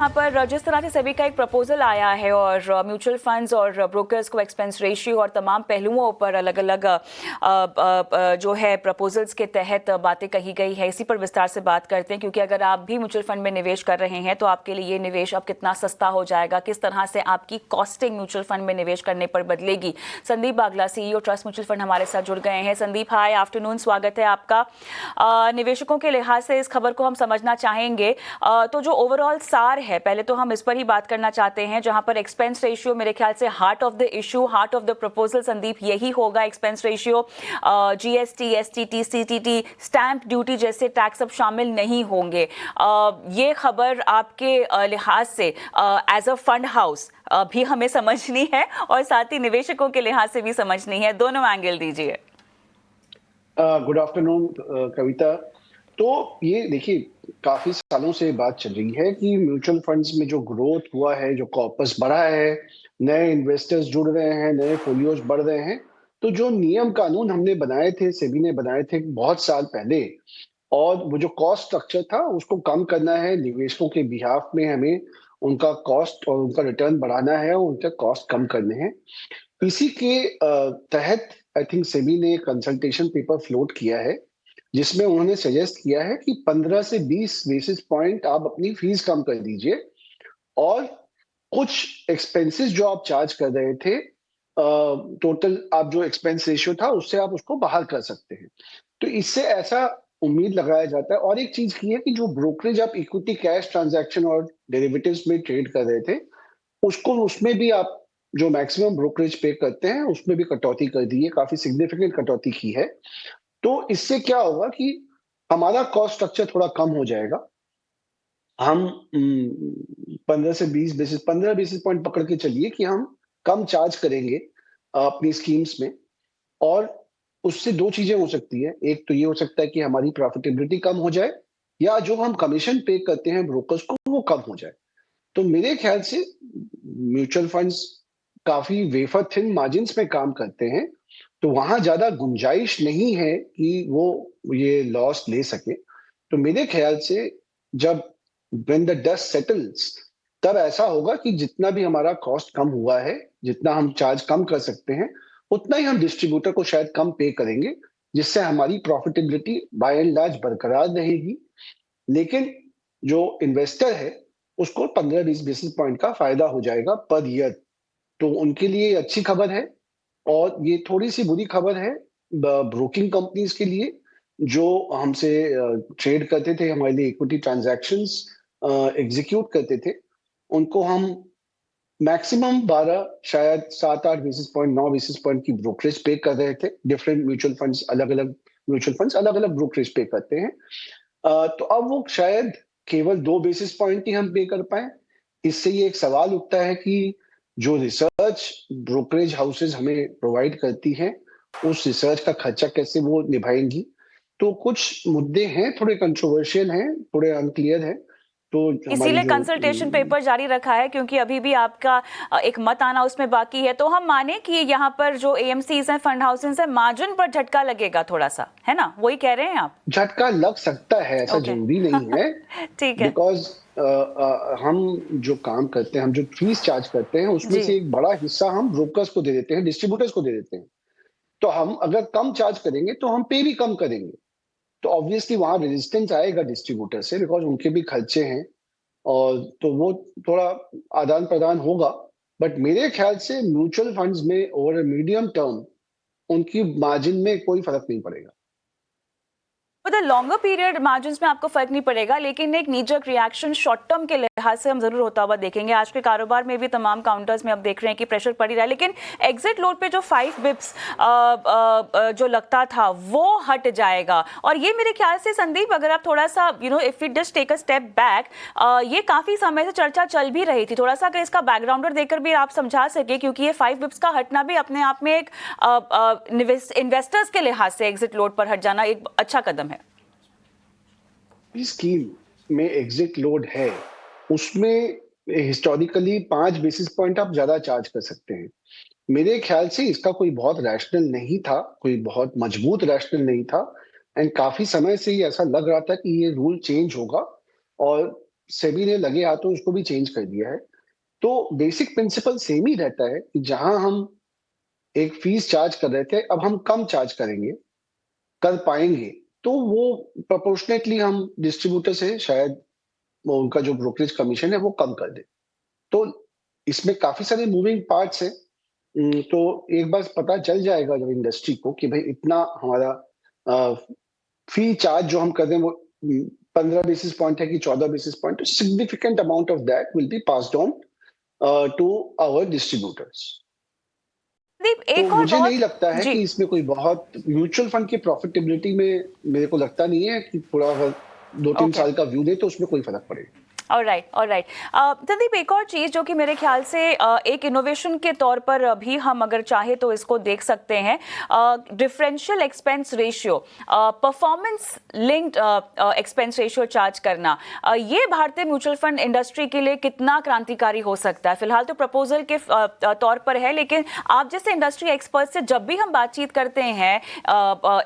यहाँ पर जिस तरह से सेबी का एक प्रपोजल आया है और म्यूचुअल फंड्स और ब्रोकर्स को एक्सपेंस रेशियो और तमाम पहलुओं पर अलग अलग जो है प्रपोजल्स के तहत बातें कही गई है, इसी पर विस्तार से बात करते हैं। क्योंकि अगर आप भी म्यूचुअल फंड में निवेश कर रहे हैं तो आपके लिए ये निवेश अब कितना सस्ता हो जाएगा, किस तरह से आपकी कॉस्टिंग म्यूचुअल फंड में निवेश करने पर बदलेगी। संदीप बागला, सीईओ ट्रस्ट म्यूचुअल फंड, हमारे साथ जुड़ गए हैं। संदीप, हाय, आफ्टरनून, स्वागत है आपका। निवेशकों के लिहाज से इस खबर को हम समझना चाहेंगे, तो जो ओवरऑल सार है, पहले तो हम इस पर ही बात करना चाहते हैं, जहां पर एक्सपेंस रेशियो मेरे ख्याल से heart of the issue, heart of the proposal Sandeep यही होगा। Expense ratio, GST, STT, CTT, stamp duty जैसे टैक्स अब शामिल नहीं होंगे। ये खबर आपके लिहाज से एज अ फंड हाउस भी हमें समझनी है और साथ ही निवेशकों के लिहाज से भी समझनी है, दोनों एंगल दीजिए। गुड आफ्टरनून कविता। तो ये देखिए, काफी सालों से बात चल रही है कि म्यूचुअल फंड्स में जो ग्रोथ हुआ है, जो कॉर्पस बढ़ा है, नए इन्वेस्टर्स जुड़ रहे हैं, नए फोलियोज बढ़ रहे हैं, तो जो नियम कानून हमने बनाए थे, सेबी ने बनाए थे बहुत साल पहले, और वो जो कॉस्ट स्ट्रक्चर था उसको कम करना है। निवेशकों के बिहाफ में हमें उनका कॉस्ट और उनका रिटर्न बढ़ाना है और उनके कॉस्ट कम करने हैं। इसी के तहत आई थिंक सेबी ने कंसल्टेशन पेपर फ्लोट किया है, जिसमें उन्होंने सजेस्ट किया है कि 15 से 20 बेसिस पॉइंट आप अपनी फीस कम कर दीजिए और कुछ एक्सपेंसेस जो आप चार्ज कर रहे थे, टोटल आप जो एक्सपेंस रेशियो था उससे आप उसको बाहर कर सकते हैं। तो इससे ऐसा उम्मीद लगाया जाता है। और एक चीज की है कि जो ब्रोकरेज आप इक्विटी कैश ट्रांजैक्शन और डेरिवेटिव्स में ट्रेड कर रहे थे, उसको उसमें भी आप जो मैक्सिमम ब्रोकरेज पे करते हैं उसमें भी कटौती कर दी है, काफी सिग्निफिकेंट कटौती की है। तो इससे क्या होगा कि हमारा कॉस्ट स्ट्रक्चर थोड़ा कम हो जाएगा। हम 15 बेसिस पॉइंट पकड़ के चलिए कि हम कम चार्ज करेंगे अपनी स्कीम्स में। और उससे दो चीजें हो सकती है, एक तो ये हो सकता है कि हमारी प्रॉफिटेबिलिटी कम हो जाए, या जो हम कमीशन पे करते हैं ब्रोकर्स को वो कम हो जाए। तो मेरे ख्याल से म्यूचुअल फंड्स काफी वेफर थिन मार्जिन्स में काम करते हैं, तो वहां ज्यादा गुंजाइश नहीं है कि वो ये लॉस ले सके। तो मेरे ख्याल से जब when the dust settles, तब ऐसा होगा कि जितना भी हमारा कॉस्ट कम हुआ है, जितना हम चार्ज कम कर सकते हैं, उतना ही हम डिस्ट्रीब्यूटर को शायद कम पे करेंगे, जिससे हमारी प्रॉफिटेबिलिटी बाय एंड लार्ज बरकरार रहेगी। लेकिन जो इन्वेस्टर है उसको 15-20 बेसिस पॉइंट का फायदा हो जाएगा पर ईयर। तो उनके लिए अच्छी खबर है। और ये थोड़ी सी बुरी खबर है ब्रोकिंग कंपनीज के लिए, जो हमसे ट्रेड करते थे, हमारे लिए इक्विटी ट्रांजैक्शंस एग्जीक्यूट करते थे। उनको हम मैक्सिमम 12, शायद 7-8 बेसिस पॉइंट, 9 बेसिस पॉइंट की ब्रोकरेज पे कर रहे थे। डिफरेंट म्यूचुअल फंड्स, अलग अलग म्यूचुअल फंड्स अलग अलग ब्रोकरेज पे करते हैं। तो अब वो शायद केवल 2 बेसिस पॉइंट ही हम पे कर पाए। इससे ये एक सवाल उठता है कि जो रिसर्च ब्रोकरेज हाउसेज हमें प्रोवाइड करती हैं, उस रिसर्च का खर्चा कैसे वो निभाएंगी। तो कुछ मुद्दे हैं, थोड़े कंट्रोवर्शियल हैं, थोड़े अनक्लियर हैं। तो हमारी इसीलिए जो कंसल्टेशन पेपर जारी रखा है, क्योंकि अभी भी आपका एक मत आना उसमें बाकी है। तो हम माने कि यहाँ पर जो एएमसीज हैं, फंड हाउसेस हैं, मार्जिन पर झटका लगेगा थोड़ा सा, है ना? वही कह रहे हैं आप? झटका लग सकता है, ऐसा ओके। जरूरी नहीं है। ठीक है बिकॉज हम जो काम करते हैं, हम जो फीस चार्ज करते हैं, उसमें जी। से एक बड़ा हिस्सा हम ब्रोकर्स को दे देते हैं, डिस्ट्रीब्यूटर्स को दे देते हैं। तो हम अगर कम चार्ज करेंगे तो हम पे भी कम करेंगे। तो ऑब्वियसली वहां रेजिस्टेंस आएगा डिस्ट्रीब्यूटर से, बिकॉज उनके भी खर्चे हैं। और तो वो थोड़ा आदान प्रदान होगा। बट मेरे ख्याल से म्यूचुअल फंड्स में ओवर मीडियम टर्म उनकी मार्जिन में कोई फर्क नहीं पड़ेगा। मतलब लॉन्गर पीरियड मार्जिन में आपको फर्क नहीं पड़ेगा, लेकिन एक नीजक रिएक्शन शॉर्ट टर्म के लिहाज से हम जरूर होता हुआ देखेंगे। आज के कारोबार में भी तमाम काउंटर्स में अब देख रहे हैं कि प्रेशर पड़ ही रहा है, लेकिन एग्जिट लोड पे जो 5 बिप्स जो लगता था वो हट जाएगा। और ये मेरे ख्याल से संदीप, अगर आप थोड़ा सा if you just take a step back, ये काफी समय से चर्चा चल भी रही थी। थोड़ा सा अगर इसका बैकग्राउंडर देकर भी आप समझा सके, क्योंकि ये 5 बिप्स का हटना भी अपने आप में एक इन्वेस्टर्स के लिहाज से एग्जिट लोड पर हट जाना एक अच्छा कदम है। स्कीम में एग्जिट लोड है, उसमें हिस्टोरिकली 5 बेसिस पॉइंट आप ज्यादा चार्ज कर सकते हैं। मेरे ख्याल से इसका कोई बहुत रैशनल नहीं था, कोई बहुत मजबूत रैशनल नहीं था। एंड काफी समय से ही ऐसा लग रहा था कि ये रूल चेंज होगा। और सेबी ने लगे हाथों उसको भी चेंज कर दिया है। तो बेसिक प्रिंसिपल सेम ही रहता है कि जहां हम एक फीस चार्ज कर रहे थे, अब हम कम चार्ज करेंगे, कर पाएंगे, तो वो प्रोपोर्शनेटली हम डिस्ट्रीब्यूटर से शायद वो उनका जो ब्रोकरेज कमीशन है वो कम कर दे। तो इसमें काफी सारे मूविंग पार्ट्स हैं। तो एक बार पता चल जाएगा जब इंडस्ट्री को कि भाई इतना हमारा फी चार्ज जो हम कर रहे हैं वो 15 बेसिस पॉइंट है कि 14 basis point, significant amount of that will be passed on to our distributors. Sandeep, तो एक और मुझे नहीं बहुत लगता है जी कि इसमें कोई बहुत म्यूचुअल फंड की प्रॉफिटेबिलिटी में मेरे को लगता नहीं है कि पूरा अगर 2-3 ओके। साल का व्यू दे तो उसमें कोई फर्क पड़ेगा। Alright, alright. संदीप, एक और चीज़ जो कि मेरे ख्याल से एक इनोवेशन के तौर पर भी हम अगर चाहे तो इसको देख सकते हैं, differential expense ratio, performance linked expense ratio charge करना, ये भारतीय म्यूचुअल फंड इंडस्ट्री के लिए कितना क्रांतिकारी हो सकता है? फिलहाल तो प्रपोजल के तौर पर है, लेकिन आप जैसे इंडस्ट्री एक्सपर्ट से जब भी हम बातचीत करते हैं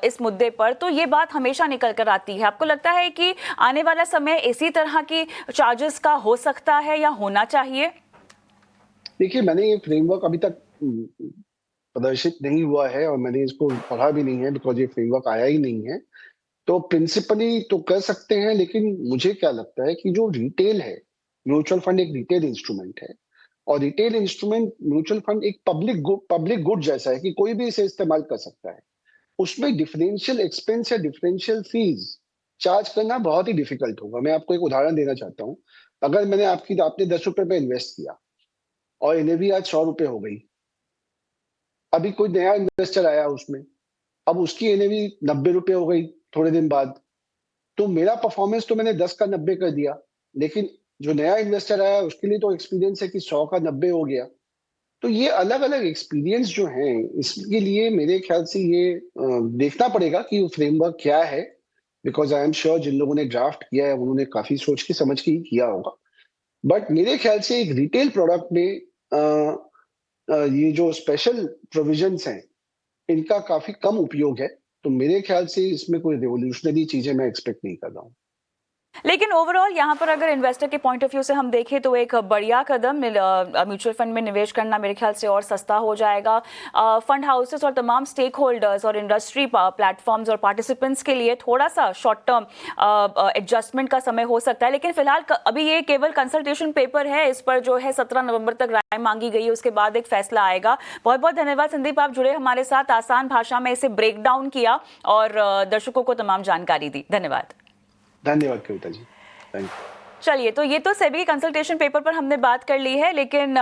इस मुद्दे पर, तो ये बात हमेशा निकल कर आती है। आपको लगता है कि आने वाला समय इसी तरह की चार्जेस का हो सकता है या होना चाहिए? देखिए, मैंने ये फ्रेमवर्क अभी तक प्रदर्शित नहीं हुआ है और मैंने इसको पढ़ा भी नहीं है, बिकॉज़ ये फ्रेमवर्क आया ही नहीं है। तो प्रिंसिपली तो कर सकते हैं, लेकिन मुझे क्या लगता है कि जो रिटेल है, म्यूचुअल फंड एक रिटेल इंस्ट्रूमेंट है और रिटेल इंस्ट्रूमेंट म्यूचुअल फंड एक पब्लिक गुड जैसा है कि कोई भी इसे इस्तेमाल कर सकता है। उसमें डिफरेंशियल एक्सपेंस या डिफरेंशियल फीस चार्ज करना बहुत ही डिफिकल्ट होगा। मैं आपको एक उदाहरण देना चाहता हूँ। अगर आपने ₹10 पे इन्वेस्ट किया और एनएवी आज ₹100 हो गई। अभी कोई नया इन्वेस्टर आया उसमें, अब उसकी एनएवी ₹90 हो गई थोड़े दिन बाद। तो मेरा परफॉर्मेंस तो मैंने 10 का 90 कर दिया, लेकिन जो नया इन्वेस्टर आया उसके लिए तो एक्सपीरियंस है कि 100 का 90 हो गया। तो ये अलग-अलग एक्सपीरियंस जो हैं, इसके लिए मेरे ख्याल से ये देखना पड़ेगा कि वो फ्रेमवर्क क्या है, बिकॉज़ आई एम श्योर जिन लोगों ने ड्राफ्ट किया है उन्होंने काफ़ी सोच के समझ के ही किया होगा। बट मेरे ख्याल से एक रिटेल प्रोडक्ट में ये जो स्पेशल प्रोविजंस हैं, इनका काफ़ी कम उपयोग है। तो मेरे ख्याल से इसमें कोई रिवॉल्यूशनरी चीज़ें मैं एक्सपेक्ट नहीं कर रहा हूँ। लेकिन ओवरऑल यहाँ पर अगर इन्वेस्टर के पॉइंट ऑफ व्यू से हम देखें तो एक बढ़िया कदम, म्यूचुअल फंड में निवेश करना मेरे ख्याल से और सस्ता हो जाएगा। फंड हाउसेस और तमाम स्टेक होल्डर्स और इंडस्ट्री प्लेटफॉर्म्स और पार्टिसिपेंट्स के लिए थोड़ा सा शॉर्ट टर्म एडजस्टमेंट का समय हो सकता है, लेकिन फिलहाल अभी ये केवल कंसल्टेशन पेपर है। इस पर जो है 17 नवंबर तक राय मांगी गई है, उसके बाद एक फैसला आएगा। बहुत बहुत धन्यवाद संदीप, आप जुड़े हमारे साथ, आसान भाषा में इसे ब्रेक डाउन किया और दर्शकों को तमाम जानकारी दी। धन्यवाद। धन्यवाद कविता जी। Thank you. चलिए, तो ये तो सेबी कंसल्टेशन पेपर पर हमने बात कर ली है, लेकिन